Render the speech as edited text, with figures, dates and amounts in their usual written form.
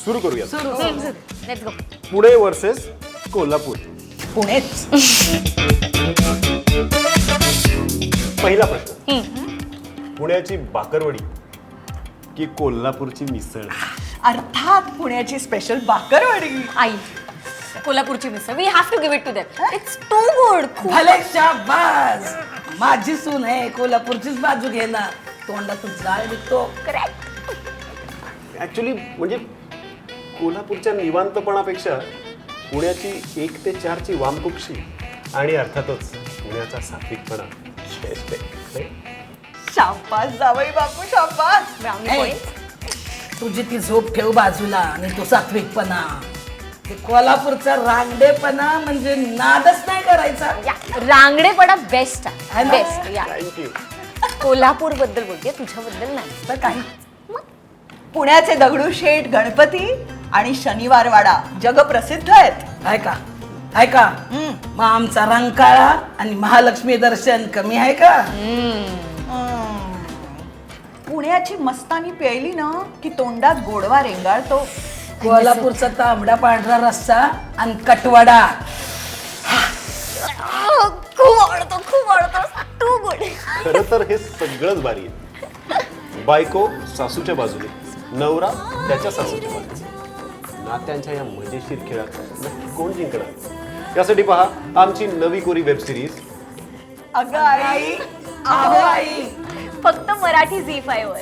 सुरू करूया. Let's go. Pune versus Kolhapur. पुणेच. पहिला प्रश्न, पुण्याची बाकरवडी की कोल्हापूरची मिसळ? अर्थात पुण्याची स्पेशल बाकरवडी. आई कोल्हापूरची misal. We have to give it to them. It's too good. भले शाबास. माझी सून आहे कोल्हापूरचीच बाजू घेणार. तोंडातून जाळ निघतो. करेक्ट. ऍक्च्युली म्हणजे कोल्हापूरच्या निवांतपणापेक्षा पुण्याची 1 ते 4 ची वामकुक्षी आणि अर्थातच पुण्याचा सात्विकपणा बेस्ट आहे. शाबास जावई बापू, शाबास. ब्राउनी ए, पॉइंट. तुझी ती झोप ठेव बाजूला आणि तो सात्विकपणा. ते कोल्हापूरचा रांगडेपणा म्हणजे नादच नाही करायचा. या रांगडेपणा बेस्ट है आहे. ना? बेस्ट. या थँक्यू. कोल्हापूर बद्दल बोलते, तुझ्याबद्दल नाही. तर काही पुण्याचे दगडूशेठ गणपती आणि शनिवारवाडा जगप्रसिद्ध आहेत. आहे का? आहे का? मग आमचा रंकाळा आणि महालक्ष्मी दर्शन कमी आहे का? पुण्याची मस्तानी प्यायली ना की तोंडात गोडवा रेंगाळतो. कोल्हापूरचा तांबडा पांढरा रस्सा आणि कटवडा. खूप आवडतो. Too good. खरं तर हे सगळंच भारी आहे. बायको सासूच्या बाजूने, नवरा त्याच्या सासूच्या बाजूने. नात्यांच्या या मजेशीर खेळात नक्की कोण जिंकणार? यासाठी पहा आमची नवी कोरी वेब सिरीज अगं आई, आहो आई. फक्त मराठी झी 5 वर.